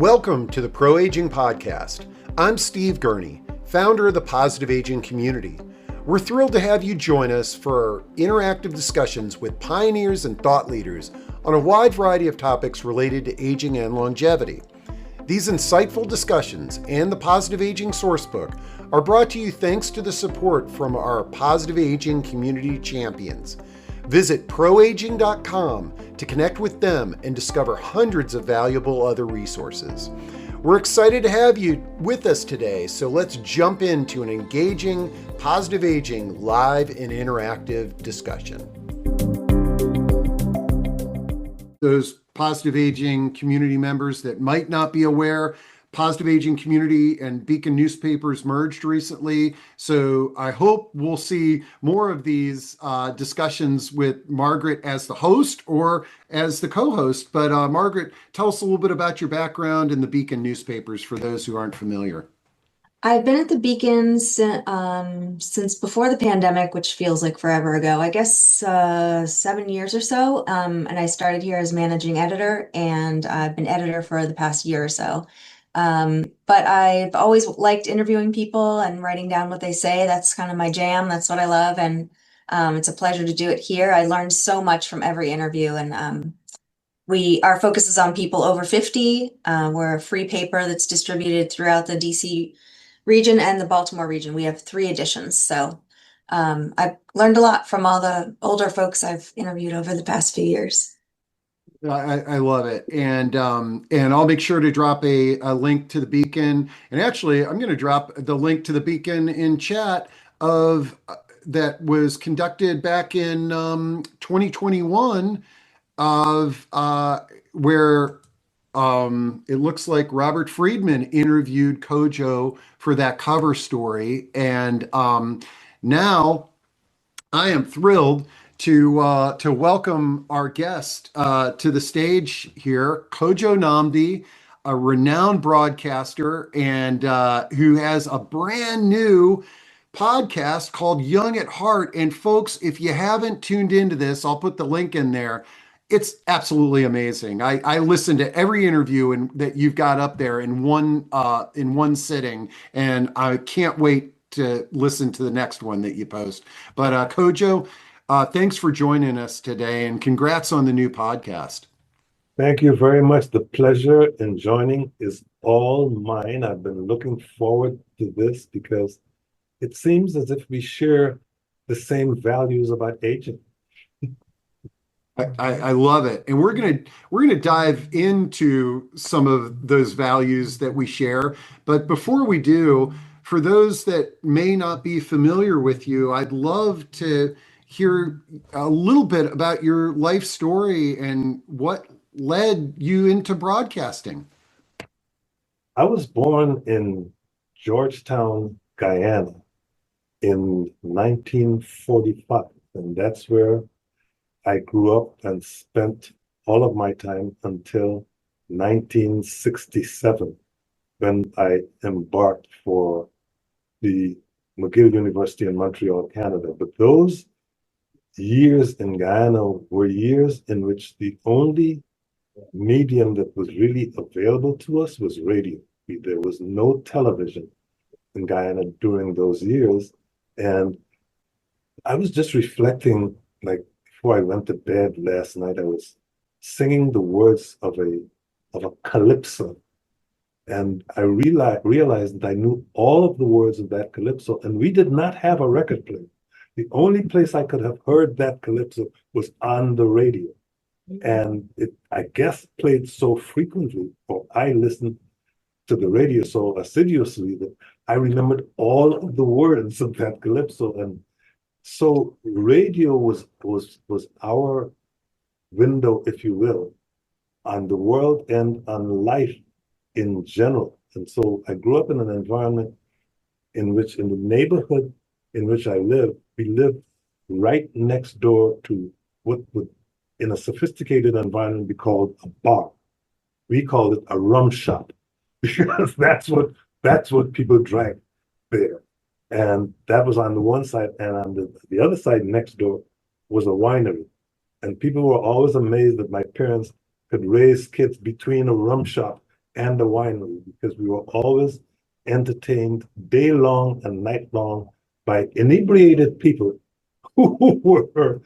Welcome to the Pro Aging Podcast. I'm Steve Gurney, founder of the Positive Aging Community. We're thrilled to have you join us for interactive discussions with pioneers and thought leaders on a wide variety of topics related to aging and longevity. These insightful discussions and the Positive Aging Sourcebook are brought to you thanks to the support from our Positive Aging Community champions. Visit proaging.com to connect with them and discover hundreds of valuable other resources. We're excited to have you with us today, so let's jump into an engaging Positive Aging live and interactive discussion. Those Positive Aging community members that might not be aware, Positive Aging Community and Beacon newspapers merged recently. So I hope we'll see more of these discussions with Margaret as the host or as the co-host. But Margaret, tell us a little bit about your background in the Beacon newspapers for those who aren't familiar. I've been at the Beacon since before the pandemic, which feels like forever ago, I guess 7 years or so. And I started here as managing editor, and I've been editor for the past year or so. But I've always liked interviewing people and writing down what they say. That's kind of my jam. That's what I love. And it's a pleasure to do it here. I learned so much from every interview. And our focus is on people over 50. We're a free paper that's distributed throughout the DC region and the Baltimore region. We have 3 editions. So I've learned a lot from all the older folks I've interviewed over the past few years. I love it. And I'll make sure to drop a link to the Beacon. And actually, I'm going to drop the link to the Beacon in chat of that was conducted back in 2021 of where it looks like Robert Friedman interviewed Kojo for that cover story. And now I am thrilled to welcome our guest to the stage here, Kojo Nnamdi, a renowned broadcaster and who has a brand new podcast called Young at Heart. And folks, if you haven't tuned into this, I'll put the link in there. It's absolutely amazing. I listened to every interview that you've got up there in one sitting, and I can't wait to listen to the next one that you post. But Kojo, thanks for joining us today, and congrats on the new podcast. Thank you very much. The pleasure in joining is all mine. I've been looking forward to this because it seems as if we share the same values about aging. I love it, and we're gonna dive into some of those values that we share. But before we do, for those that may not be familiar with you, I'd love to hear a little bit about your life story and what led you into broadcasting. I was born in Georgetown, Guyana in 1945, and that's where I grew up and spent all of my time until 1967, when I embarked for the McGill University in Montreal, Canada. But those years in Guyana were years in which the only medium that was really available to us was radio. There was no television in Guyana during those years. And I was just reflecting, like before I went to bed last night, I was singing the words of a calypso. And I realized that I knew all of the words of that calypso, and we did not have a record player. The only place I could have heard that calypso was on the radio. And it, I guess, played so frequently, or I listened to the radio so assiduously that I remembered all of the words of that calypso. And so radio was our window, if you will, on the world and on life in general. And so I grew up in an environment in which, in the neighborhood in which I lived, we lived right next door to what would, in a sophisticated environment, be called a bar. We called it a rum shop because that's what people drank there. And that was on the one side, and on the other side next door was a winery. And people were always amazed that my parents could raise kids between a rum shop and the winery, because we were always entertained day long and night long by inebriated people who were,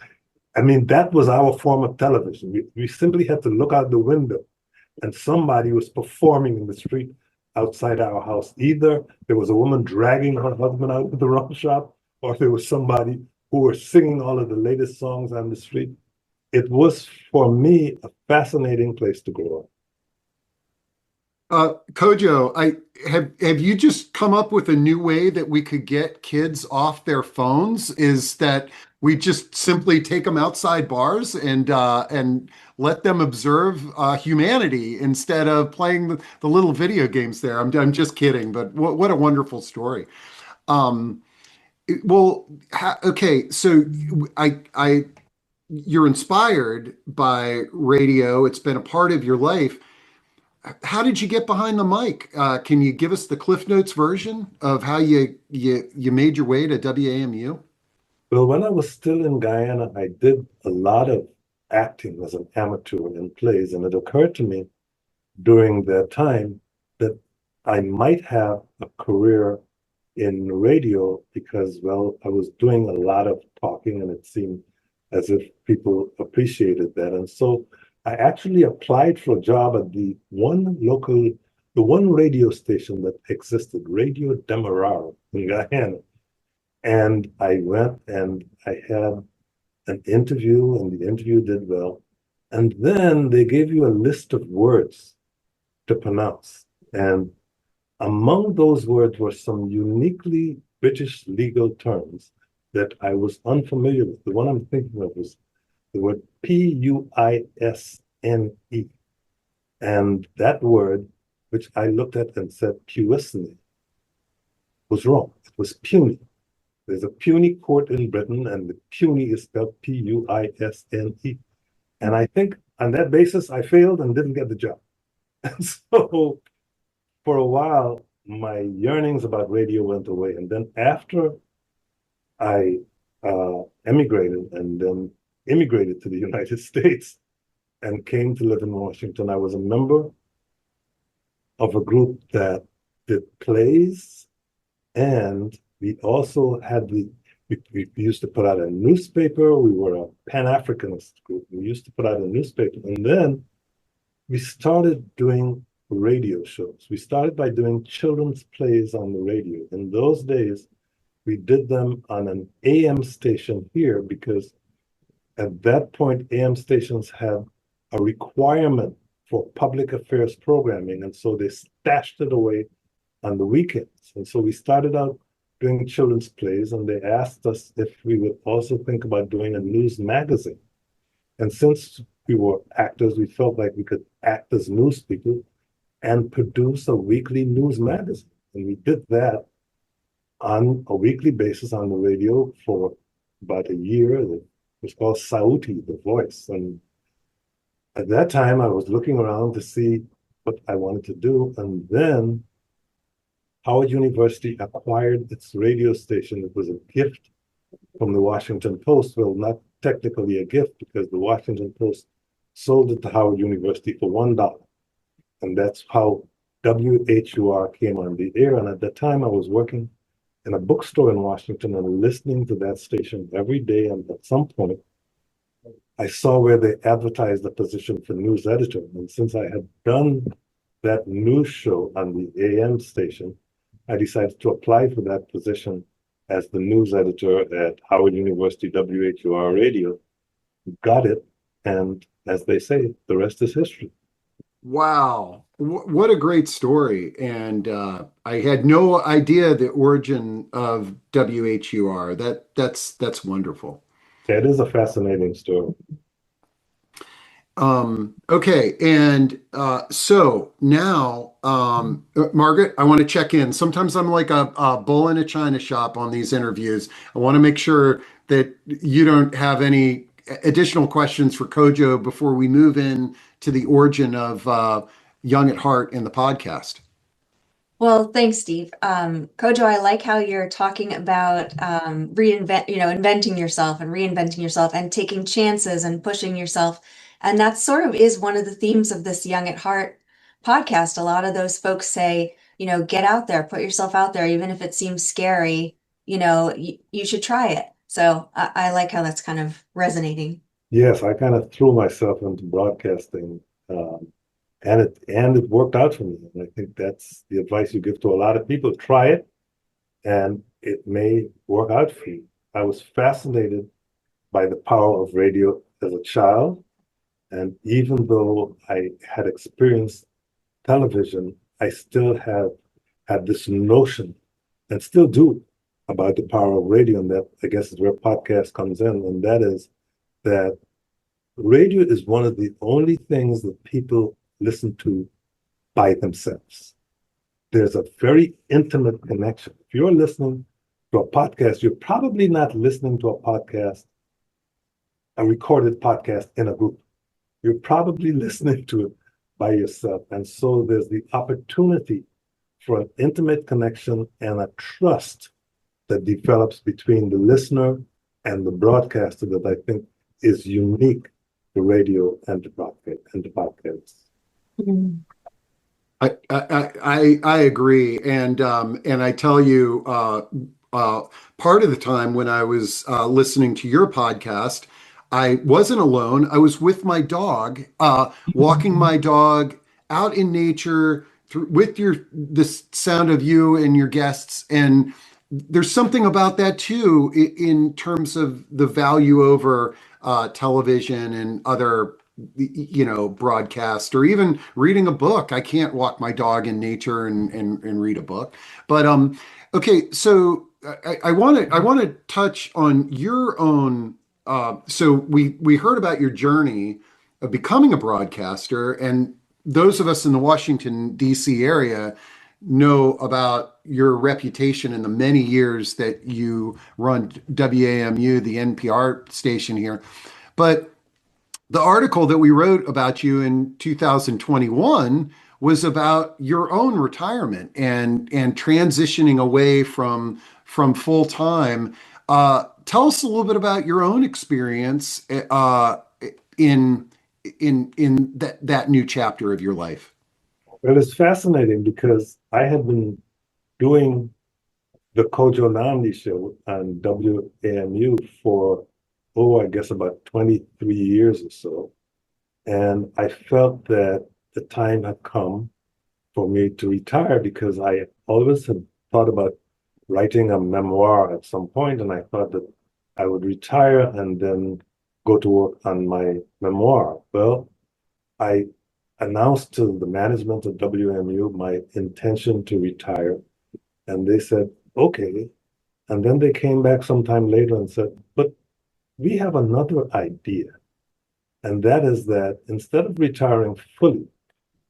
I mean, that was our form of television. We simply had to look out the window and somebody was performing in the street outside our house. Either there was a woman dragging her husband out of the rum shop, or there was somebody who was singing all of the latest songs on the street. It was, for me, a fascinating place to grow up. Kojo, have you just come up with a new way that we could get kids off their phones? Is that we just simply take them outside bars and let them observe humanity instead of playing the little video games there? I'm just kidding, but what a wonderful story. Um, well, okay, so I you're inspired by radio. It's been a part of your life. How did you get behind the mic? Can you give us the Cliff Notes version of how you made your way to WAMU? Well, when I was still in Guyana, I did a lot of acting as an amateur in plays, and it occurred to me during that time that I might have a career in radio because, well, I was doing a lot of talking and it seemed as if people appreciated that. And so I actually applied for a job at the one radio station that existed, Radio Demerara in Guyana. And I went and I had an interview, and the interview did well. And then they gave you a list of words to pronounce. And among those words were some uniquely British legal terms that I was unfamiliar with. The one I'm thinking of was the word Puisne. And that word, which I looked at and said puisne, was wrong. It was puny. There's a puny court in Britain, and the puny is spelled Puisne. And I think on that basis, I failed and didn't get the job. And so for a while, my yearnings about radio went away. And then after I emigrated and then immigrated to the United States and came to live in Washington, I was a member of a group that did plays, and we also had we used to put out a newspaper. We were a Pan-Africanist group. We used to put out a newspaper, and then we started doing radio shows. We started by doing children's plays on the radio. In those days, we did them on an AM station here because at that point, AM stations had a requirement for public affairs programming, and so they stashed it away on the weekends. And so we started out doing children's plays, and they asked us if we would also think about doing a news magazine. And since we were actors, we felt like we could act as news people and produce a weekly news magazine. And we did that on a weekly basis on the radio for about a year. It was called Sauti, The Voice. And at that time, I was looking around to see what I wanted to do. And then Howard University acquired its radio station. It was a gift from the Washington Post. Well, not technically a gift because the Washington Post sold it to Howard University for $1. And that's how WHUR came on the air. And at that time, I was working in a bookstore in Washington and listening to that station every day. And at some point, I saw where they advertised the position for news editor. And since I had done that news show on the AM station, I decided to apply for that position as the news editor at Howard University WHUR Radio. Got it. And as they say, the rest is history. Wow, what a great story. And I had no idea the origin of WHUR. That's wonderful. That is a fascinating story. Okay, and so now, Margaret, I want to check in. Sometimes I'm like a bull in a china shop on these interviews. I want to make sure that you don't have any additional questions for Kojo before we move in to the origin of Young at Heart in the podcast. Well, thanks, Steve. Kojo, I like how you're talking about inventing yourself and reinventing yourself and taking chances and pushing yourself. And that sort of is one of the themes of this Young at Heart podcast, a lot of those folks say, get out there, put yourself out there, even if it seems scary, you should try it. So I like how that's kind of resonating. Yes, I kind of threw myself into broadcasting, and it worked out for me. And I think that's the advice you give to a lot of people. Try it, and it may work out for you. I was fascinated by the power of radio as a child, and even though I had experienced television, I still have had this notion, and still do, about the power of radio, and that, I guess, is where podcast comes in, and that is that radio is one of the only things that people listen to by themselves. There's a very intimate connection. If you're listening to a podcast, you're probably not listening to a recorded podcast in a group. You're probably listening to it by yourself. And so there's the opportunity for an intimate connection and a trust that develops between the listener and the broadcaster that I think is unique to radio and to podcasts. Mhm. I agree, and I tell you, part of the time when I was listening to your podcast, I wasn't alone. I was with my dog, walking my dog out in nature with the sound of you and your guests, and there's something about that too in terms of the value over television and other broadcast, or even reading a book. I can't walk my dog in nature and read a book. But okay, so I want to touch on your own. So we heard about your journey of becoming a broadcaster, and those of us in the Washington D.C. area know about your reputation in the many years that you run WAMU, the NPR station here. But the article that we wrote about you in 2021 was about your own retirement and transitioning away from full time. Tell us a little bit about your own experience in that new chapter of your life. Well, it's fascinating because I had been doing the Kojo Nnamdi show on WAMU for, I guess about 23 years or so. And I felt that the time had come for me to retire because I always had thought about writing a memoir at some point, and I thought that I would retire and then go to work on my memoir. Well, I announced to the management of WMU my intention to retire, and they said, okay. And then they came back sometime later and said, but we have another idea. And that is that instead of retiring fully,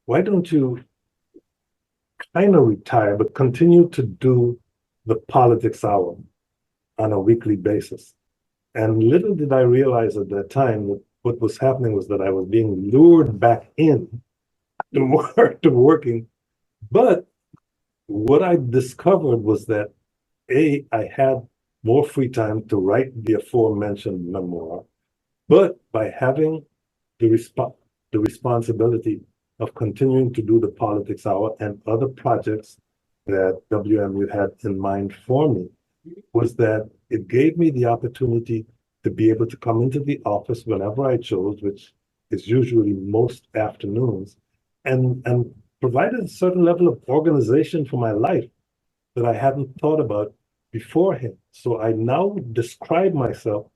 why don't you kind of retire, but continue to do the politics hour on a weekly basis? And little did I realize at that time that what was happening was that I was being lured back in to working. But what I discovered was that I had more free time to write the aforementioned memoir, but by having the responsibility of continuing to do the politics hour and other projects that WMU had in mind for me, was that it gave me the opportunity to be able to come into the office whenever I chose, which is usually most afternoons, and provided a certain level of organization for my life that I hadn't thought about beforehand. So I now describe myself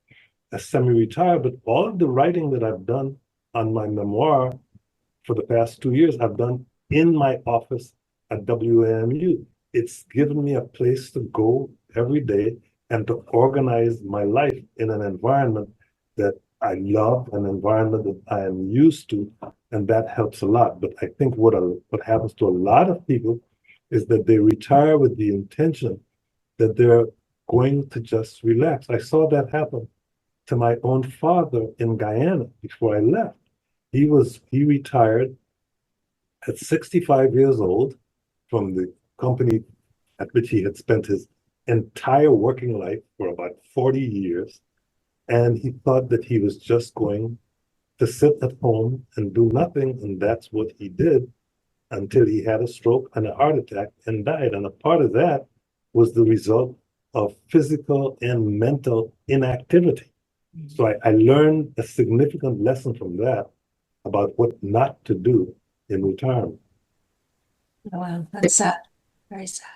as semi-retired, but all of the writing that I've done on my memoir for the past 2 years, I've done in my office at WAMU. It's given me a place to go every day and to organize my life in an environment that I love, an environment that I am used to, and that helps a lot. But I think what happens to a lot of people is that they retire with the intention that they're going to just relax. I saw that happen to my own father in Guyana before I left. He retired at 65 years old from the company at which he had spent his entire working life for about 40 years. And he thought that he was just going to sit at home and do nothing. And that's what he did. until he had a stroke and a heart attack and died. And a part of that was the result of physical and mental inactivity. So I learned a significant lesson from that about what not to do in retirement. Oh, wow, that's sad. Very sad.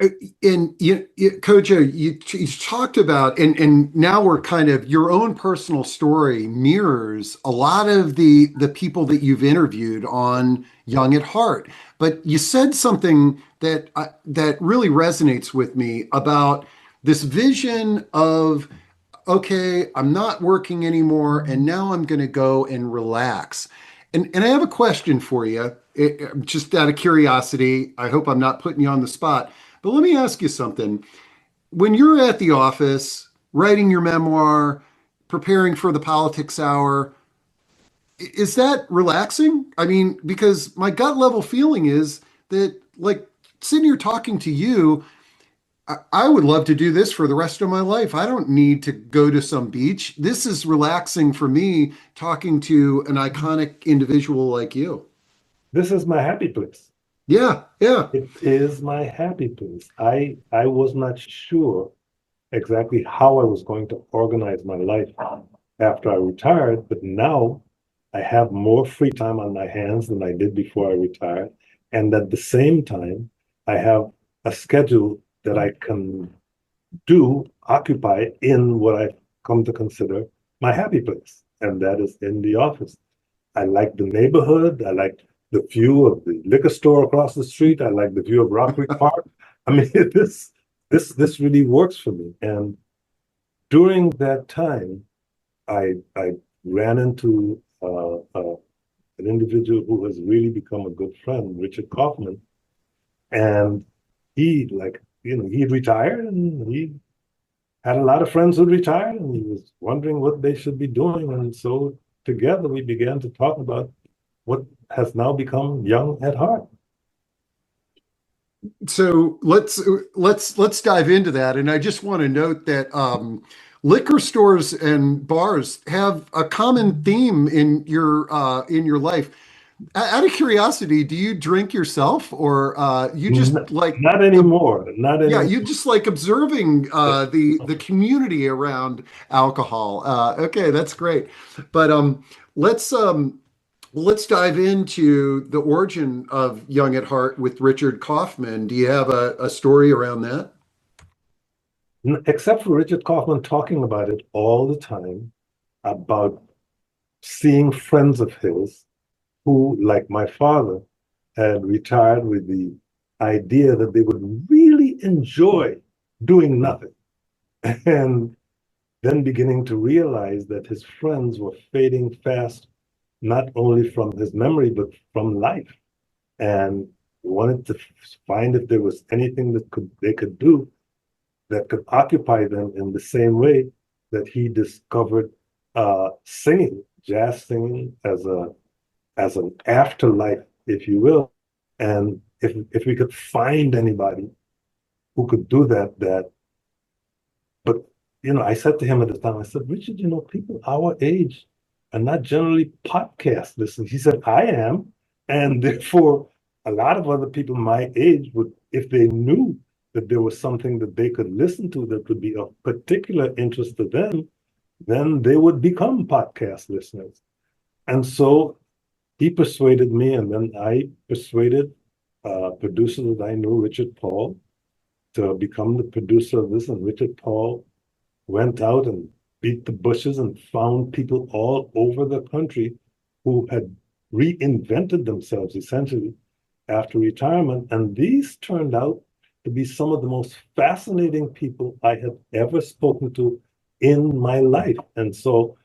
And Kojo, you talked about, and now we're kind of your own personal story mirrors a lot of the people that you've interviewed on Young at Heart. But you said something that that really resonates with me about this vision of, okay, I'm not working anymore, and now I'm going to go and relax. And I have a question for you, just out of curiosity. I hope I'm not putting you on the spot, but let me ask you something. When you're at the office writing your memoir, preparing for the politics hour, is that relaxing? I mean, because my gut level feeling is that, like, sitting here talking to you, I would love to do this for the rest of my life. I don't need to go to some beach. This is relaxing for me talking to an iconic individual like you. This is my happy place. Yeah, yeah. It is my happy place. I was not sure exactly how I was going to organize my life after I retired, but now I have more free time on my hands than I did before I retired. And at the same time, I have a schedule that I can occupy in what I've come to consider my happy place, and that is in the office. I like the neighborhood. I like the view of the liquor store across the street. I like the view of Rock Creek Park. I mean, this really works for me. And during that time, I ran into an individual who has really become a good friend, Richard Kaufman, and he, like, he retired, and he had a lot of friends who retired, and he was wondering what they should be doing. And so together we began to talk about what has now become Young at Heart. So let's dive into that. And I just want to note that liquor stores and bars have a common theme in your life. Out of curiosity, do you drink yourself, or you just like Not anymore. Not yeah, anymore. you just like observing the community around alcohol. Okay, that's great. But let's let's dive into the origin of Young at Heart with Richard Kaufman. Do you have a story around that? Except for Richard Kaufman talking about it all the time, about seeing friends of his who, like my father, had retired with the idea that they would really enjoy doing nothing. And then beginning to realize that his friends were fading fast, not only from his memory, but from life. And wanted to find if there was anything that they could do that could occupy them in the same way that he discovered singing, jazz singing as an afterlife, if you will. And if we could find anybody who could do that, but I said to him at the time, I said, Richard, people our age are not generally podcast listeners. He said, I am. And therefore, a lot of other people my age would, if they knew that there was something that they could listen to that would be of particular interest to them, then they would become podcast listeners. And so he persuaded me, and then I persuaded a producer that I knew, Richard Paul, to become the producer of this. And Richard Paul went out and beat the bushes and found people all over the country who had reinvented themselves essentially after retirement. And these turned out to be some of the most fascinating people I have ever spoken to in my life. And so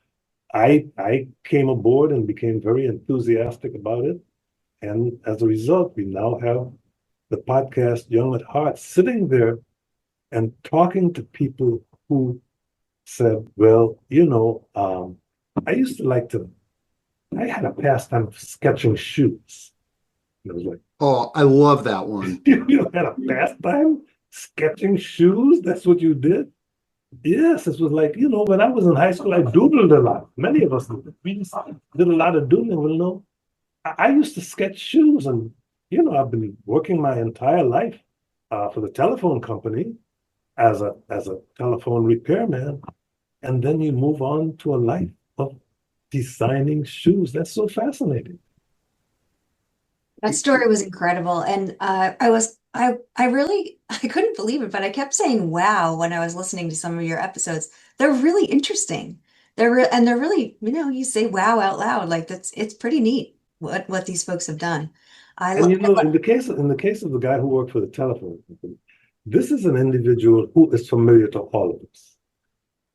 I came aboard and became very enthusiastic about it. And as a result, we now have the podcast Young at Heart sitting there and talking to people who said, well, I used to I had a pastime of sketching shoes. And I was like, Oh, I love that one. you had a pastime sketching shoes? That's what you did? Yes, it was like, when I was in high school, I doodled a lot. Many of us did. We just did a lot of doodling. I used to sketch shoes, and I've been working my entire life for the telephone company as a telephone repairman, and then you move on to a life of designing shoes. That's so fascinating. That story was incredible. And I really, I couldn't believe it, but I kept saying wow when I was listening to some of your episodes. They're really interesting. They're really, you say wow out loud. Like it's pretty neat what these folks have done. I And love, in the case of the guy who worked for the telephone company, this is an individual who is familiar to all of us.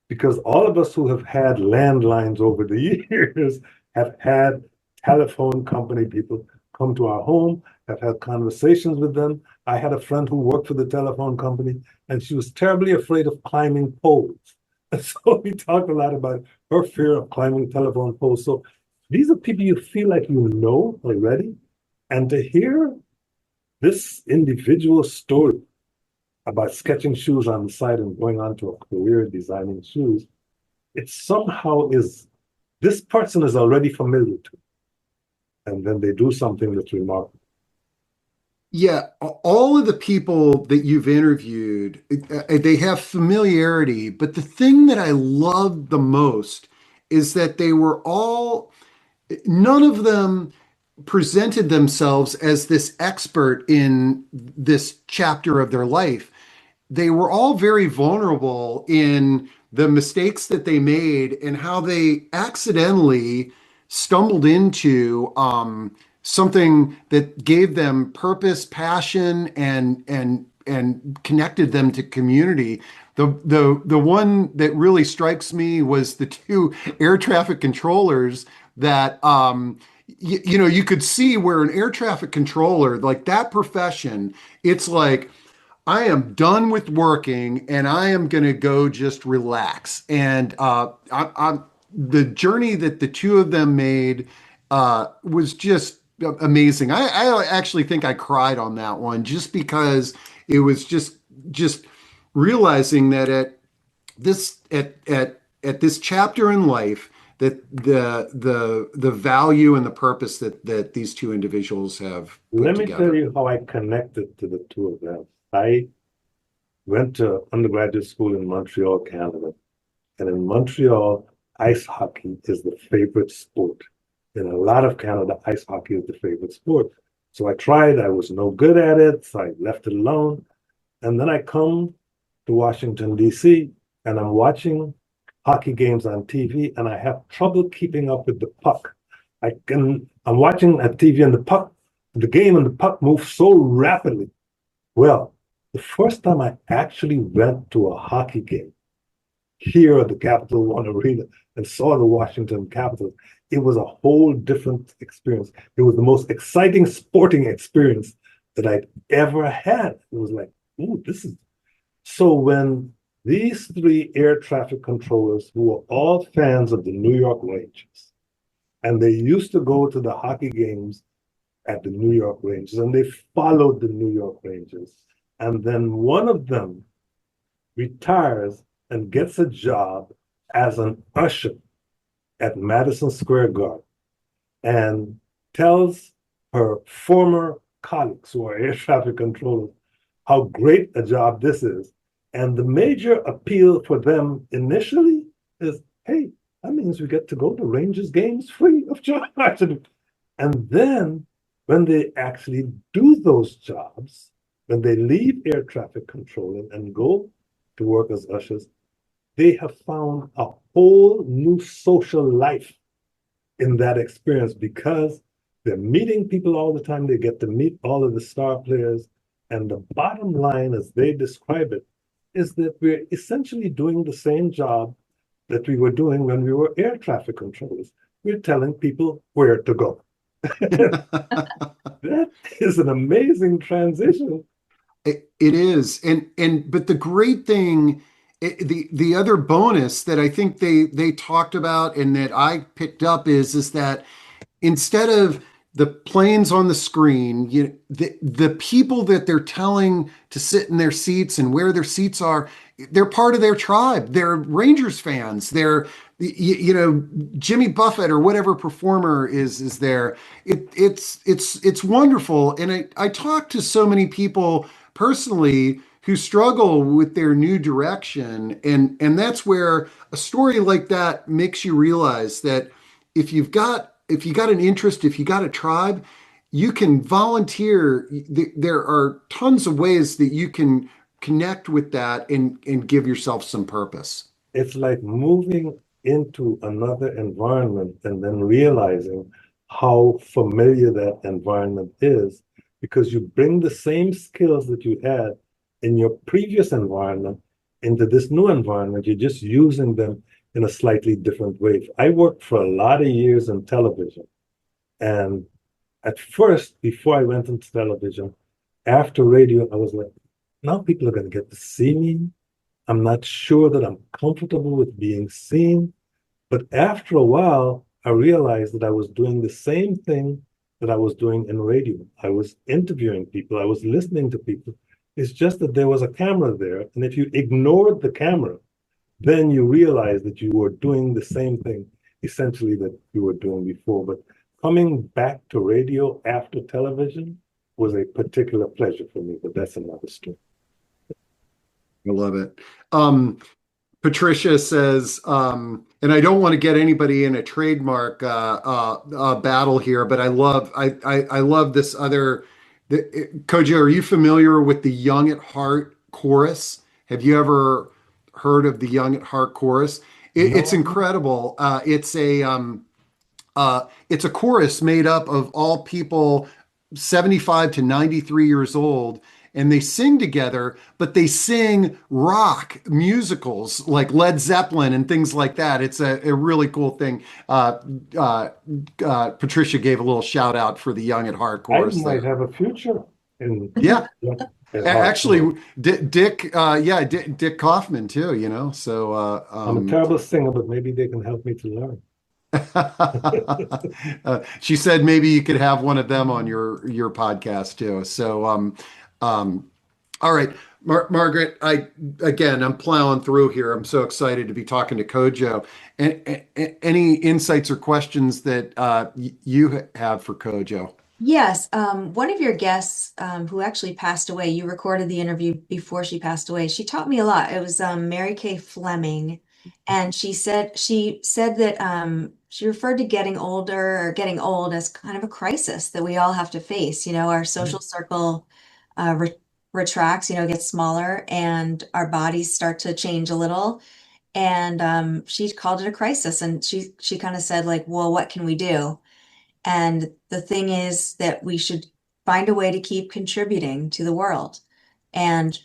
Because all of us who have had landlines over the years have had telephone company people come to our home, have had conversations with them. I had a friend who worked for the telephone company, and she was terribly afraid of climbing poles. And so we talked a lot about her fear of climbing telephone poles. So these are people you feel like you know already. And to hear this individual story about sketching shoes on the side and going on to a career designing shoes, it somehow is, this person is already familiar to, and then they do something that's remarkable. Yeah, all of the people that you've interviewed, they have familiarity, but the thing that I loved the most is that they were all, none of them presented themselves as this expert in this chapter of their life. They were all very vulnerable in the mistakes that they made and how they accidentally stumbled into something that gave them purpose, passion, and connected them to community. The one that really strikes me was the two air traffic controllers that you could see where an air traffic controller, like that profession, it's like I am done with working and I am going to go just relax. And the journey that the two of them made was just amazing. I actually think I cried on that one just because it was just realizing that at this chapter in life that the value and the purpose that these two individuals have put Let me tell together. you how I connected to the two of them. I went to undergraduate school in Montreal, Canada. And in Montreal, ice hockey is the favorite sport. In a lot of Canada, ice hockey is the favorite sport. So I tried, I was no good at it, so I left it alone. And then I come to Washington, D.C., and I'm watching hockey games on TV, and I have trouble keeping up with the puck. I'm watching a TV and the game and the puck moves so rapidly. Well, the first time I actually went to a hockey game here at the Capital One Arena and saw the Washington Capitals, it was a whole different experience. It was the most exciting sporting experience that I'd ever had. It was like, ooh, this is. So when these three air traffic controllers, who were all fans of the New York Rangers, and they used to go to the hockey games at the New York Rangers, and they followed the New York Rangers. And then one of them retires and gets a job as an usher at Madison Square Garden and tells her former colleagues who are air traffic controllers how great a job this is. And the major appeal for them initially is, hey, that means we get to go to Rangers games free of charge. And then when they actually do those jobs, when they leave air traffic controlling and go to work as ushers, they have found a whole new social life in that experience because they're meeting people all the time. They get to meet all of the star players. And the bottom line, as they describe it, is that we're essentially doing the same job that we were doing when we were air traffic controllers. We're telling people where to go. That is an amazing transition. It is, but the great thing, the other bonus that I think they talked about and that I picked up is that instead of the planes on the screen, the people that they're telling to sit in their seats and where their seats are, they're part of their tribe. They're Rangers fans. They're you know, Jimmy Buffett or whatever performer is there. It's wonderful. And I talk to so many people personally who struggle with their new direction. And that's where a story like that makes you realize that if you got an interest, if you got a tribe, you can volunteer. There are tons of ways that you can connect with that and give yourself some purpose. It's like moving into another environment and then realizing how familiar that environment is because you bring the same skills that you had in your previous environment into this new environment. You're just using them in a slightly different way. I worked for a lot of years in television. And at first, before I went into television, after radio, I was like, now people are going to get to see me. I'm not sure that I'm comfortable with being seen. But after a while, I realized that I was doing the same thing that I was doing in radio. I was interviewing people, I was listening to people. It's just that there was a camera there. And if you ignored the camera, then you realize that you were doing the same thing essentially that you were doing before. But coming back to radio after television was a particular pleasure for me, but that's another story. I love it. Patricia says, and I don't want to get anybody in a trademark battle here, but I love this other. Kojo, are you familiar with the Young at Heart chorus? Have you ever heard of the Young at Heart chorus? It's No. incredible. It's a chorus made up of all people 75 to 93 years old, and they sing together, but they sing rock musicals like Led Zeppelin and things like that. It's a really cool thing. Patricia gave a little shout out for the Young at Heart I chorus might there. have a future in Yeah, Actually, actually, Dick, yeah, Dick Kaufman too. You know, so I'm a terrible singer, but maybe they can help me to learn. She said maybe you could have one of them on your podcast too. So, all right, Margaret. I'm plowing through here. I'm so excited to be talking to Kojo. And any insights or questions that you have for Kojo? Yes, one of your guests, who actually passed away, you recorded the interview before she passed away. She taught me a lot. It was Mary Kay Fleming, and she said that she referred to getting older or getting old as kind of a crisis that we all have to face. You know, our social circle retracts, gets smaller, and our bodies start to change a little. And she called it a crisis, and she kind of said like, well, what can we do? And the thing is that we should find a way to keep contributing to the world and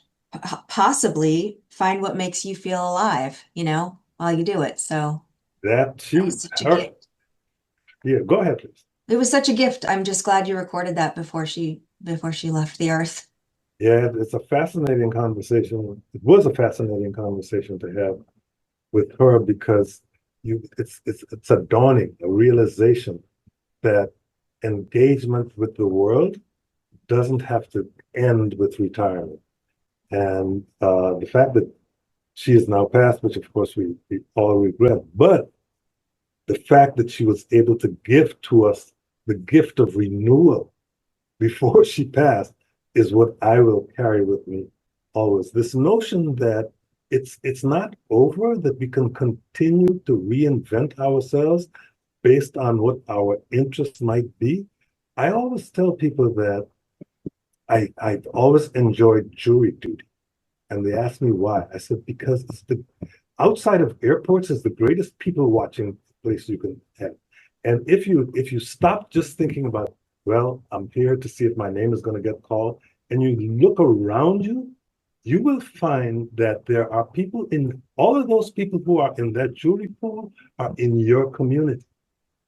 possibly find what makes you feel alive, while you do it. So That that too. was such a Her, gift. yeah, go ahead, please. It was such a gift. I'm just glad you recorded that before she left the earth. Yeah, it's a fascinating conversation. It was a fascinating conversation to have with her because it's a dawning, a realization that engagement with the world doesn't have to end with retirement. And the fact that she is now passed, which of course we all regret, but the fact that she was able to give to us the gift of renewal before she passed is what I will carry with me always. This notion that it's not over, that we can continue to reinvent ourselves based on what our interests might be. I always tell people that I've always enjoyed jury duty. And they asked me why. I said, because it's outside of airports is the greatest people watching place you can have. And if you stop just thinking about, well, I'm here to see if my name is going to get called, and you look around you, you will find that there are people in all of those people who are in that jury pool are in your community.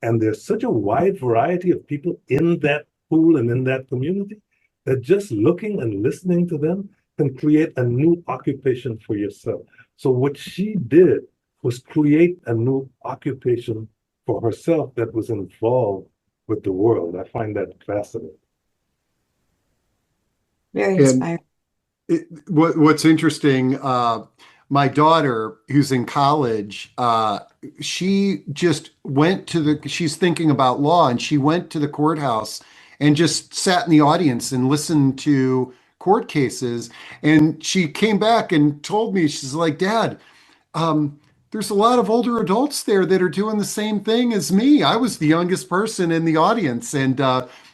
And there's such a wide variety of people in that pool and in that community that just looking and listening to them can create a new occupation for yourself. So what she did was create a new occupation for herself that was involved with the world. I find that fascinating. Very And inspiring. what's interesting, my daughter, who's in college, she just went to she's thinking about law, and she went to the courthouse and just sat in the audience and listened to court cases. And she came back and told me, she's like, Dad, there's a lot of older adults there that are doing the same thing as me. I was the youngest person in the audience, and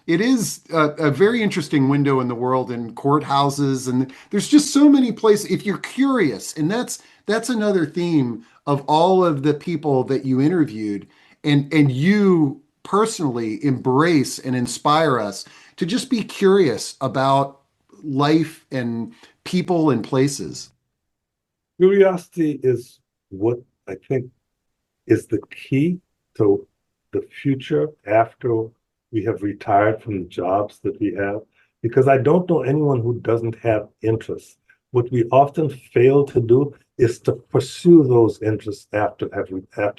it is a very interesting window in the world in courthouses, and there's just so many places. If you're curious, and that's another theme of all of the people that you interviewed, and you personally embrace and inspire us to just be curious about life and people and places. Curiosity is what I think is the key to the future after we have retired from the jobs that we have, because I don't know anyone who doesn't have interests. What we often fail to do is to pursue those interests after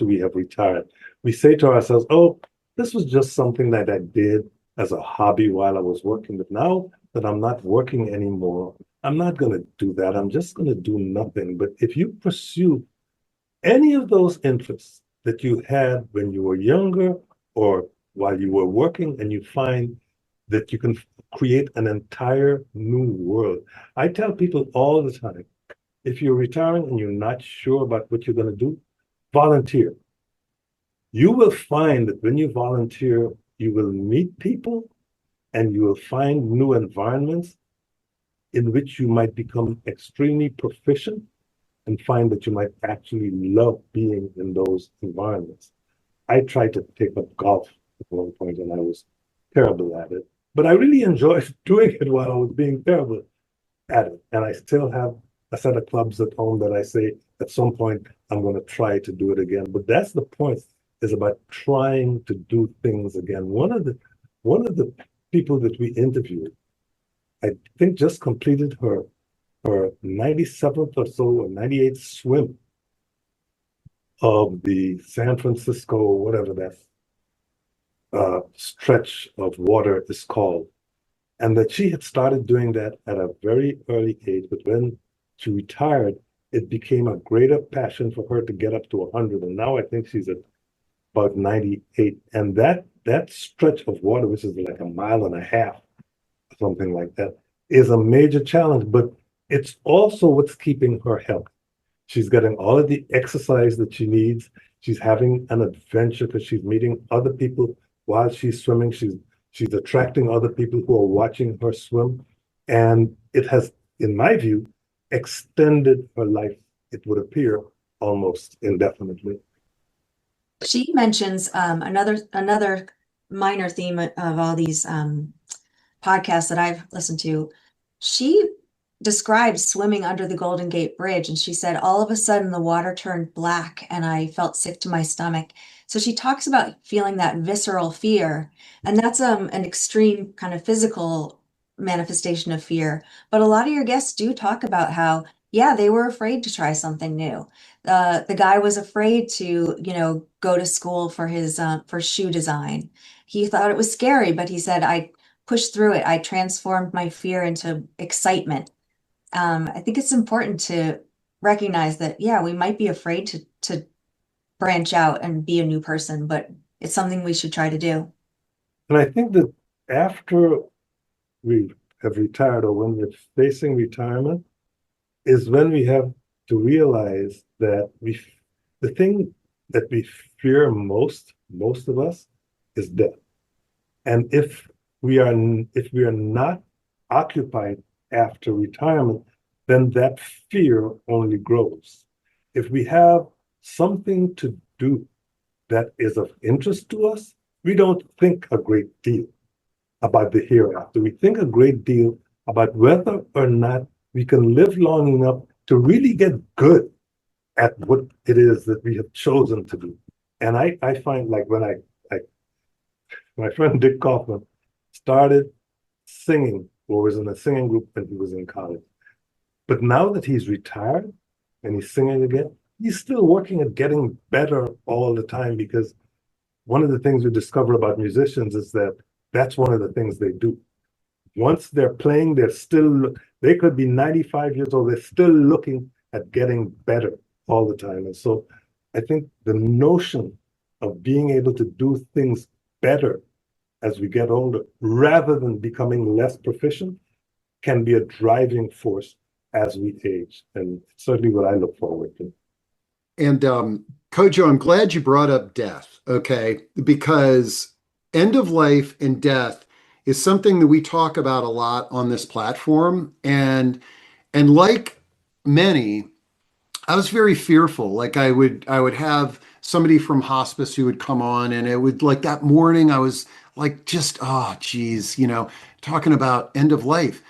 we have retired. We say to ourselves, oh, this was just something that I did as a hobby while I was working, but now that I'm not working anymore, I'm not going to do that. I'm just going to do nothing. But if you pursue any of those interests that you had when you were younger or while you were working, and you find that you can create an entire new world. I tell people all the time, if you're retiring and you're not sure about what you're going to do, volunteer. You will find that when you volunteer, you will meet people and you will find new environments in which you might become extremely proficient and find that you might actually love being in those environments. I tried to take up golf at one point and I was terrible at it, but I really enjoyed doing it while I was being terrible at it. And I still have a set of clubs at home that I say at some point I'm going to try to do it again. But that's the point, is about trying to do things again. One of the people that we interviewed, I think just completed her 97th or so or 98th swim of the San Francisco, whatever that stretch of water is called. And that she had started doing that at a very early age, but when she retired, it became a greater passion for her to get up to 100. And now I think she's at about 98. And that stretch of water, which is like a mile and a half, something like that, is a major challenge, but it's also what's keeping her healthy. She's getting all of the exercise that she needs. She's having an adventure because she's meeting other people while she's swimming. She's attracting other people who are watching her swim. And it has, in my view, extended her life, it would appear, almost indefinitely. She mentions another minor theme of all these podcasts that I've listened to. She described swimming under the Golden Gate Bridge, and she said, all of a sudden the water turned black and I felt sick to my stomach. So she talks about feeling that visceral fear, and that's an extreme kind of physical manifestation of fear. But a lot of your guests do talk about how, yeah, they were afraid to try something new. The guy was afraid to, go to school for his for shoe design. He thought it was scary, but he said, I pushed through it. I transformed my fear into excitement. I think it's important to recognize that, yeah, we might be afraid to branch out and be a new person, but it's something we should try to do. And I think that after we have retired, or when we're facing retirement, is when we have to realize that the thing that we fear most of us, is death. And if we are not occupied after retirement, then that fear only grows. If we have something to do that is of interest to us, we don't think a great deal about the hereafter. We think a great deal about whether or not we can live long enough to really get good at what it is that we have chosen to do. And I find, like, when my friend Dick Kaufman started singing, or was in a singing group when he was in college. But now that he's retired and he's singing again, he's still working at getting better all the time, because one of the things we discover about musicians is that that's one of the things they do. Once they're playing, they could be 95 years old, they're still looking at getting better all the time. And so I think the notion of being able to do things better as we get older, rather than becoming less proficient, can be a driving force as we age. And it's certainly what I look forward to. And Kojo, I'm glad you brought up death, okay? Because end of life and death is something that we talk about a lot on this platform. And like many, I was very fearful. Like I would have somebody from hospice who would come on, and it would, like, that morning I was like, just, oh geez, talking about end of life.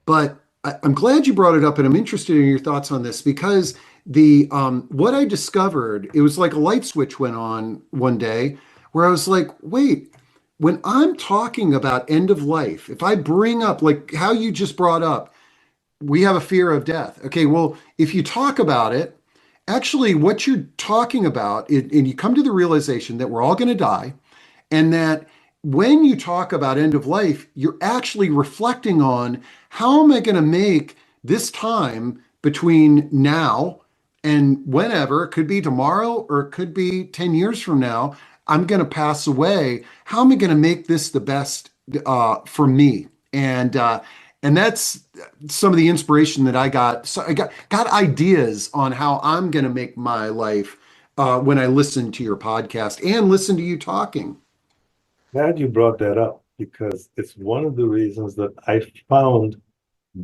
But I'm glad you brought it up, and I'm interested in your thoughts on this because the what I discovered, it was like a light switch went on one day where I was like, wait, when I'm talking about end of life, if I bring up, like how you just brought up, we have a fear of death. Okay, well, if you talk about it, actually what you're talking about, and you come to the realization that we're all going to die, and that when you talk about end of life, you're actually reflecting on how am I going to make this time between now and whenever, it could be tomorrow or it could be 10 years from now, I'm going to pass away. How am I going to make this the best for me? And that's some of the inspiration that I got. So I got ideas on how I'm going to make my life when I listen to your podcast and listen to you talking. Glad you brought that up because it's one of the reasons that I found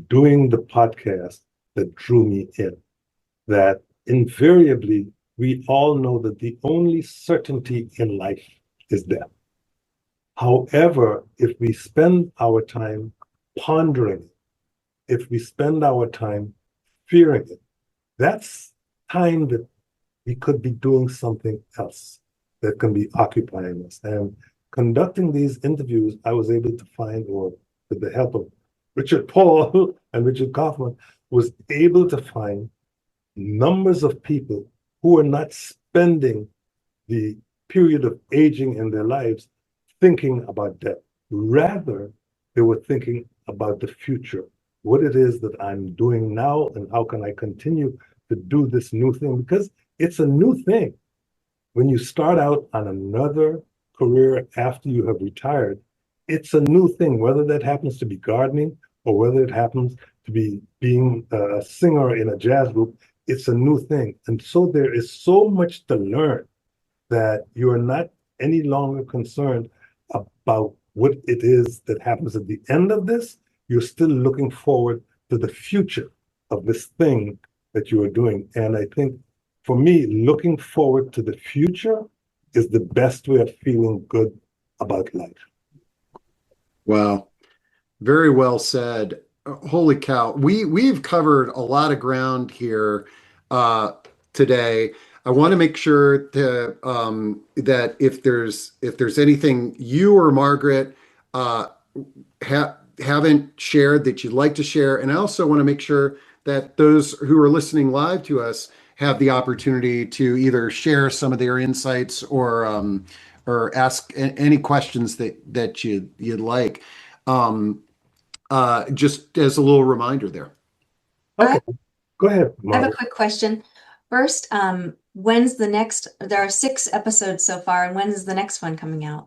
doing the podcast that drew me in. That invariably, we all know that the only certainty in life is death. However, if we spend our time pondering it, if we spend our time fearing it, that's time that we could be doing something else that can be occupying us. And conducting these interviews, I was able to find, or with the help of Richard Paul and Richard Kaufman, was able to find numbers of people who are not spending the period of aging in their lives thinking about death. Rather, they were thinking about the future, what it is that I'm doing now, and how can I continue to do this new thing? Because it's a new thing. When you start out on another career after you have retired, it's a new thing, whether that happens to be gardening or whether it happens to be being a singer in a jazz group. It's a new thing. And so there is so much to learn that you are not any longer concerned about what it is that happens at the end of this. You're still looking forward to the future of this thing that you are doing. And I think for me, looking forward to the future is the best way of feeling good about life. Wow. Very well said. Holy cow. We've covered a lot of ground here today. I want to make sure that if there's anything you or Margaret haven't shared that you'd like to share, and I also want to make sure that those who are listening live to us have the opportunity to either share some of their insights or ask any questions that you'd like. Just as a little reminder there. Okay, go ahead, I have a Margaret. quick question. First, when's the next? There are 6 episodes so far, and when is the next one coming out?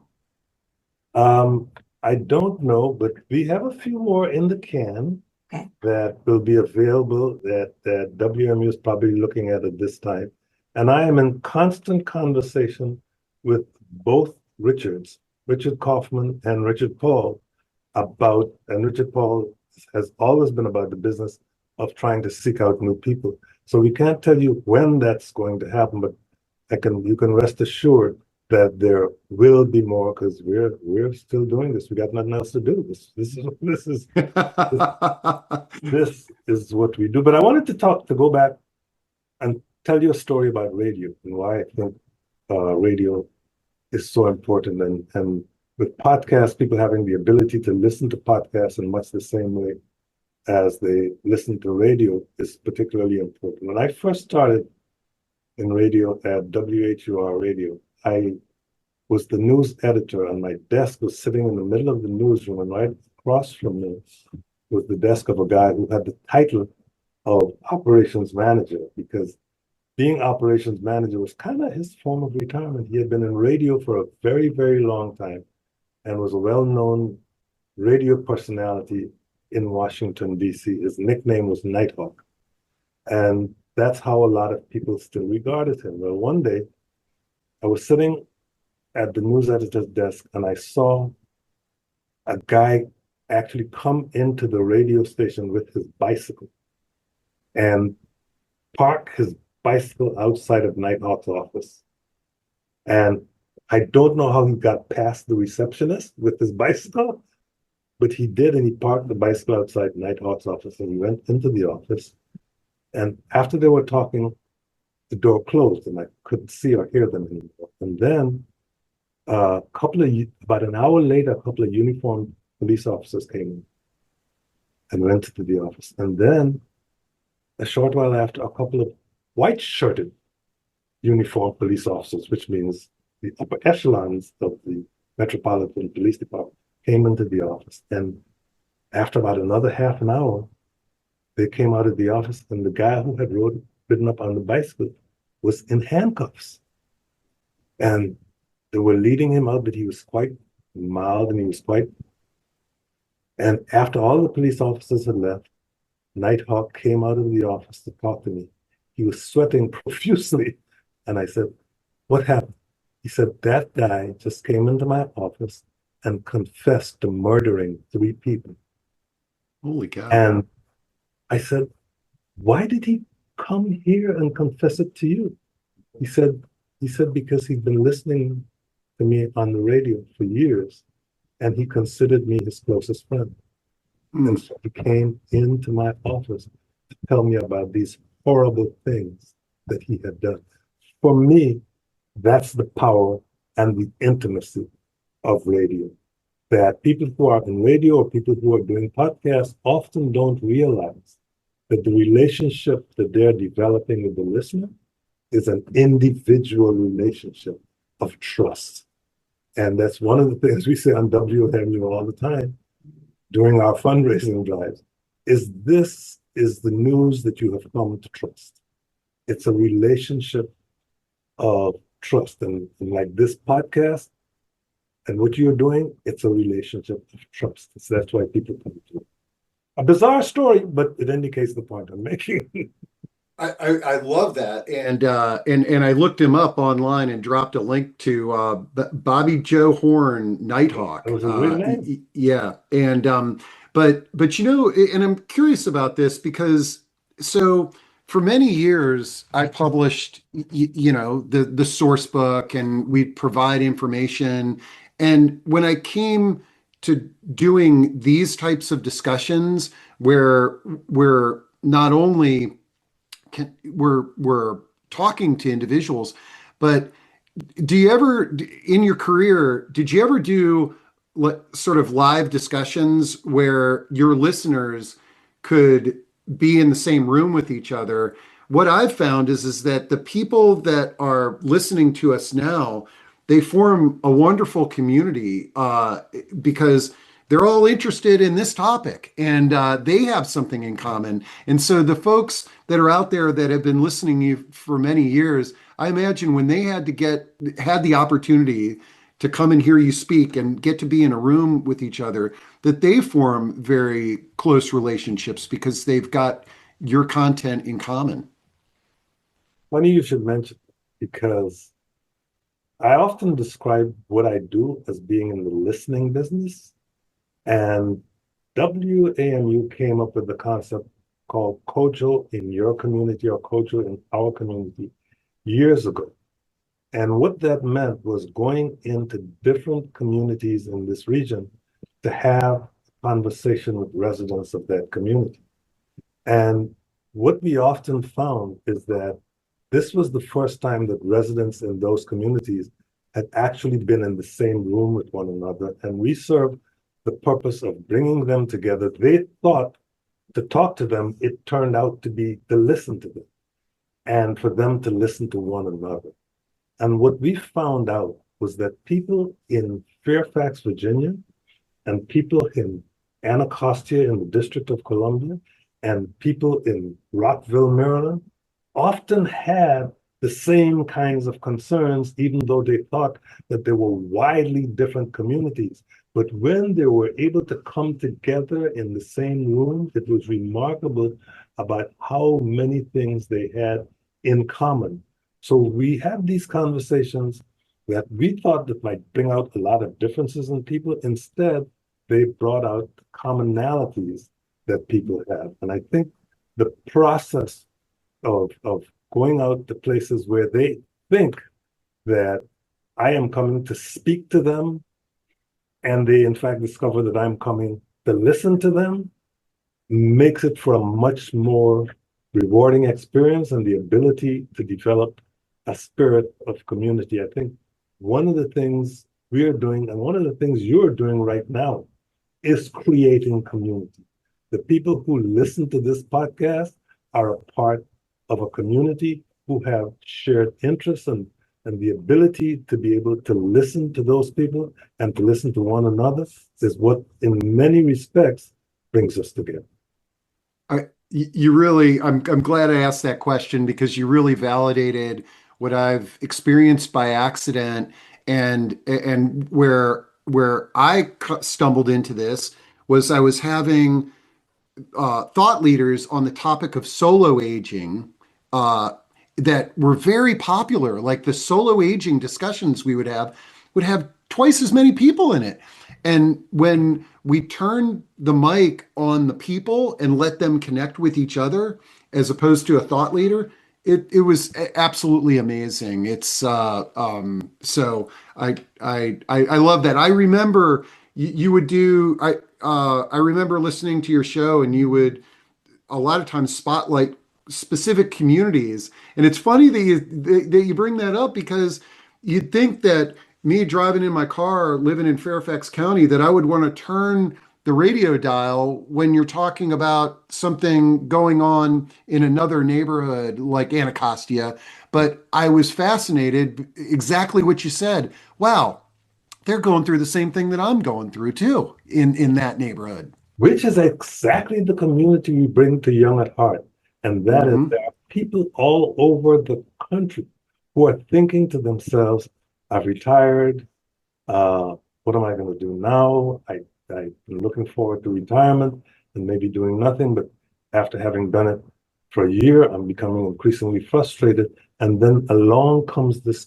I don't know, but we have a few more in the can Okay. that will be available that WMU is probably looking at this time. And I am in constant conversation with both Richards, Richard Kaufman and Richard Paul, and Richard Paul has always been about the business of trying to seek out new people. So we can't tell you when that's going to happen, but you can rest assured that there will be more because we're still doing this. We got nothing else to do. This is what we do. But I wanted to go back and tell you a story about radio and why I think radio is so important. And with podcasts, people having the ability to listen to podcasts in much the same way as they listen to radio is particularly important. When I first started in radio at WHUR Radio, I was the news editor, and my desk was sitting in the middle of the newsroom, and right across from me was the desk of a guy who had the title of operations manager, because being operations manager was kind of his form of retirement. He had been in radio for a very, very long time and was a well-known radio personality in Washington, D.C. His nickname was Nighthawk. And that's how a lot of people still regarded him. Well, one day I was sitting at the news editor's desk and I saw a guy actually come into the radio station with his bicycle and park his bicycle outside of Nighthawk's office. And I don't know how he got past the receptionist with his bicycle, but he did, and he parked the bicycle outside Nighthawk's office, and he went into the office. And after they were talking, the door closed, and I couldn't see or hear them anymore. And then about an hour later, a couple of uniformed police officers came in and went to the office. And then a short while after, a couple of white-shirted uniformed police officers, which means the upper echelons of the Metropolitan Police Department, came into the office. And after about another half an hour, they came out of the office, and the guy who had ridden up on the bicycle was in handcuffs. And they were leading him out, but he was quite mild and he was quite. And after all the police officers had left, Nighthawk came out of the office to talk to me. He was sweating profusely. And I said, "What happened?" He said, "That guy just came into my office and confessed to murdering 3 people." Holy cow. And I said, "Why did he come here and confess it to you?" He said, because he'd been listening to me on the radio for years, and he considered me his closest friend. And so he came into my office to tell me about these horrible things that he had done. For me, that's the power and the intimacy of radio. That people who are in radio or people who are doing podcasts often don't realize that the relationship that they're developing with the listener is an individual relationship of trust. And that's one of the things we say on WMU all the time during our fundraising drives, is this is the news that you have come to trust. It's a relationship of trust. And like this podcast and what you're doing, it's a relationship of trust. So that's why people come to it. A bizarre story, but it indicates the point I'm making. I love that, and I looked him up online and dropped a link to Bobby Joe Horn Nighthawk. That was a great name. Yeah, and but you know, and I'm curious about this because so for many years I published you know the source book, and we provide information, and when I came to doing these types of discussions where we're not only we're talking to individuals, but do you ever in your career did you ever do sort of live discussions where your listeners could be in the same room with each other? What I've found is that the people that are listening to us now, they form a wonderful community because they're all interested in this topic, and they have something in common. And so the folks that are out there that have been listening to you for many years, I imagine when they had the opportunity to come and hear you speak and get to be in a room with each other, that they form very close relationships because they've got your content in common. Funny you should mention, because I often describe what I do as being in the listening business. And WAMU came up with the concept called Kojo in your community or Kojo in our community years ago. And what that meant was going into different communities in this region to have a conversation with residents of that community. And what we often found is that this was the first time that residents in those communities had actually been in the same room with one another. And we served the purpose of bringing them together. They thought to talk to them, it turned out to be to listen to them and for them to listen to one another. And what we found out was that people in Fairfax, Virginia, and people in Anacostia in the District of Columbia and people in Rockville, Maryland, often had the same kinds of concerns, even though they thought that they were widely different communities. But when they were able to come together in the same room, it was remarkable about how many things they had in common. So we have these conversations that we thought that might bring out a lot of differences in people. Instead, they brought out commonalities that people have. And I think the process of going out to places where they think that I am coming to speak to them, and they in fact discover that I'm coming to listen to them, makes it for a much more rewarding experience and the ability to develop a spirit of community. I think one of the things we are doing, and one of the things you're doing right now, is creating community. The people who listen to this podcast are a part of a community who have shared interests and the ability to be able to listen to those people and to listen to one another is what, in many respects, brings us together. You really, I'm glad I asked that question because you really validated what I've experienced by accident, and where I stumbled into this was I was having thought leaders on the topic of solo aging uh, that were very popular. Like the solo aging discussions we would have twice as many people in it. And when we turn the mic on the people and let them connect with each other, as opposed to a thought leader, it was absolutely amazing. It's so I love that. I remember you would do I remember listening to your show, and you would a lot of times spotlight specific communities. And it's funny that you bring that up, because you'd think that me driving in my car, living in Fairfax County, that I would want to turn the radio dial when you're talking about something going on in another neighborhood like Anacostia. But I was fascinated, exactly what you said. Wow, they're going through the same thing that I'm going through too in that neighborhood. Which is exactly the community we bring to Young at Heart. And that is, Hmm. there are people all over the country who are thinking to themselves, I've retired. What am I going to do now? I've been looking forward to retirement and maybe doing nothing. But after having done it for a year, I'm becoming increasingly frustrated. And then along comes this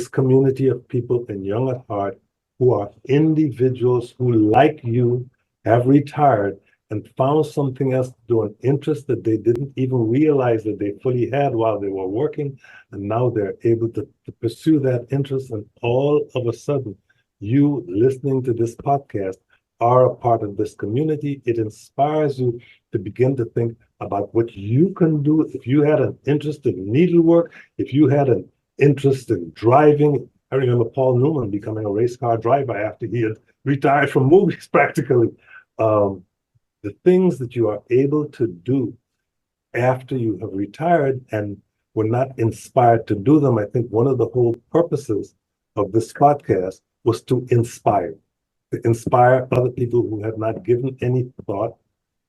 community of people in Young at Heart who are individuals who, like you, have retired and found something else to do, an interest that they didn't even realize that they fully had while they were working. And now they're able to pursue that interest. And all of a sudden, you listening to this podcast are a part of this community. It inspires you to begin to think about what you can do. If you had an interest in needlework, if you had an interest in driving. I remember Paul Newman becoming a race car driver after he had retired from movies practically. The things that you are able to do after you have retired and were not inspired to do them. I think one of the whole purposes of this podcast was to inspire other people who have not given any thought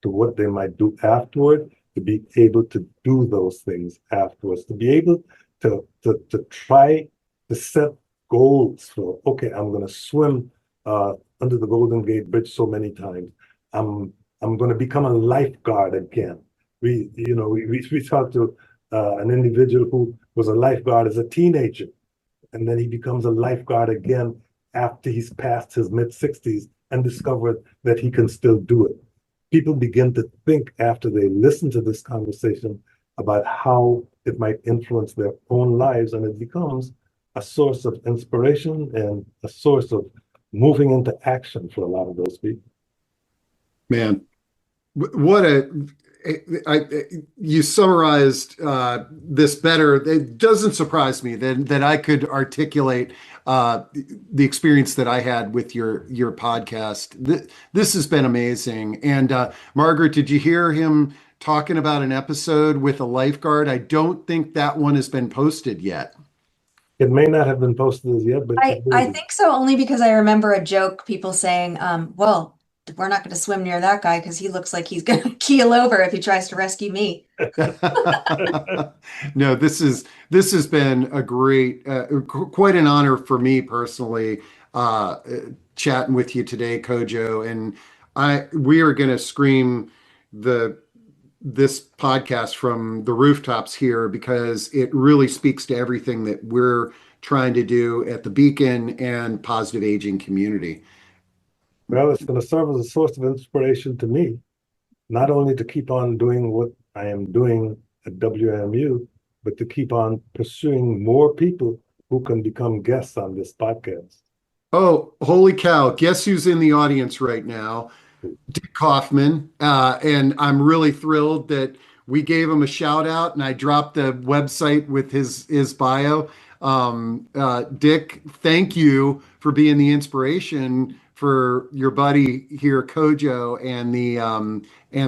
to what they might do afterward, to be able to do those things afterwards, to be able to try to set goals for, okay, I'm going to swim under the Golden Gate Bridge so many times. I'm going to become a lifeguard again. We talked to an individual who was a lifeguard as a teenager, and then he becomes a lifeguard again after he's past his mid-60s and discovered that he can still do it. People begin to think after they listen to this conversation about how it might influence their own lives, and it becomes a source of inspiration and a source of moving into action for a lot of those people. Man, what you summarized this better. It doesn't surprise me that I could articulate the experience that I had with your podcast. This has been amazing. And Margaret, did you hear him talking about an episode with a lifeguard? I don't think that one has been posted yet. It may not have been posted as yet, but I think so, only because I remember a joke, people saying, well, we're not going to swim near that guy because he looks like he's going to keel over if he tries to rescue me. No, this has been a great, quite an honor for me personally, chatting with you today, Kojo. And we are going to scream the this podcast from the rooftops here because it really speaks to everything that we're trying to do at the Beacon and positive aging community. Well, it's going to serve as a source of inspiration to me, not only to keep on doing what I am doing at WMU, but to keep on pursuing more people who can become guests on this podcast. Oh, holy cow. Guess who's in the audience right now? Dick Kaufman. And I'm really thrilled that we gave him a shout out and I dropped the website with his bio. Dick, thank you for being the inspiration for your buddy here, Kojo, and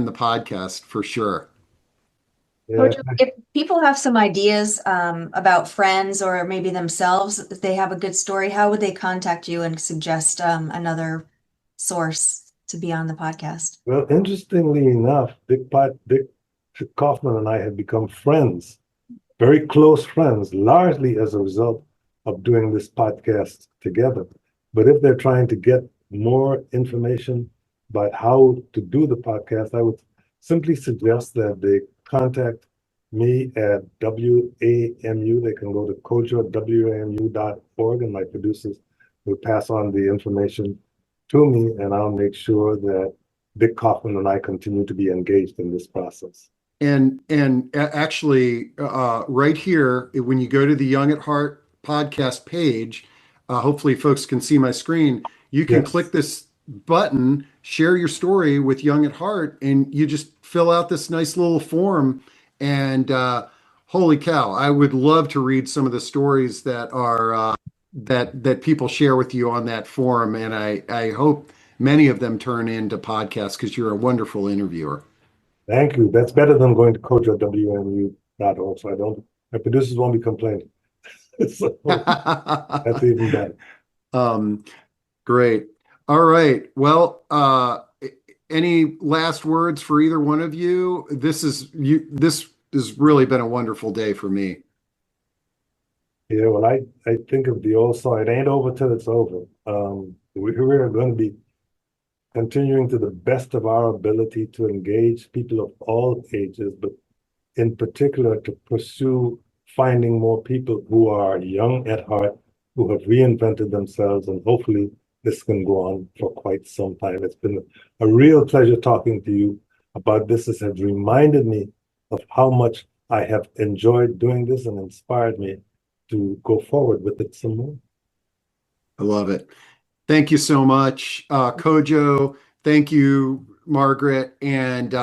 the podcast for sure. Yeah, Kojo, if people have some ideas about friends or maybe themselves, if they have a good story, how would they contact you and suggest another source to be on the podcast? well, interestingly enough, Dick Kaufman and I have become friends, very close friends, largely as a result of doing this podcast together. But if they're trying to get more information about how to do the podcast, I would simply suggest that they contact me at WAMU. They can go to kojo@wamu.org, and my producers will pass on the information to me, and I'll make sure that Dick Kaufman and I continue to be engaged in this process. Actually, right here, when you go to the Young at Heart podcast page, hopefully folks can see my screen. You can Yes. click this button, share your story with Young at Heart, and you just fill out this nice little form. And holy cow, I would love to read some of the stories that are that people share with you on that forum. And I hope many of them turn into podcasts because you're a wonderful interviewer. Thank you. That's better than going to kojo@wamu.org. So my producers won't be complaining. So that's even better. Great. All right. Well, any last words for either one of you? This has really been a wonderful day for me. Yeah, well, I think of the old song, it ain't over till it's over. We're going to be continuing to the best of our ability to engage people of all ages, but in particular to pursue finding more people who are young at heart, who have reinvented themselves, and hopefully this can go on for quite some time. It's been a real pleasure talking to you about this. This has reminded me of how much I have enjoyed doing this and inspired me to go forward with it some more. I love it. Thank you so much, Kojo. Thank you, Margaret. And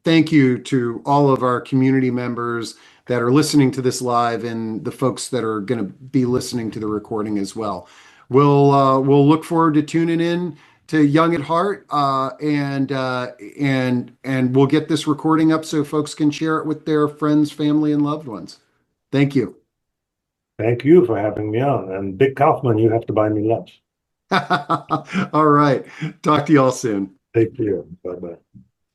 thank you to all of our community members that are listening to this live and the folks that are going to be listening to the recording as well. We'll look forward to tuning in to Young at Heart, and we'll get this recording up so folks can share it with their friends, family, and loved ones. Thank you. Thank you for having me on. And Dick Kaufman, you have to buy me lunch. All right. Talk to you all soon. Take care. Bye-bye.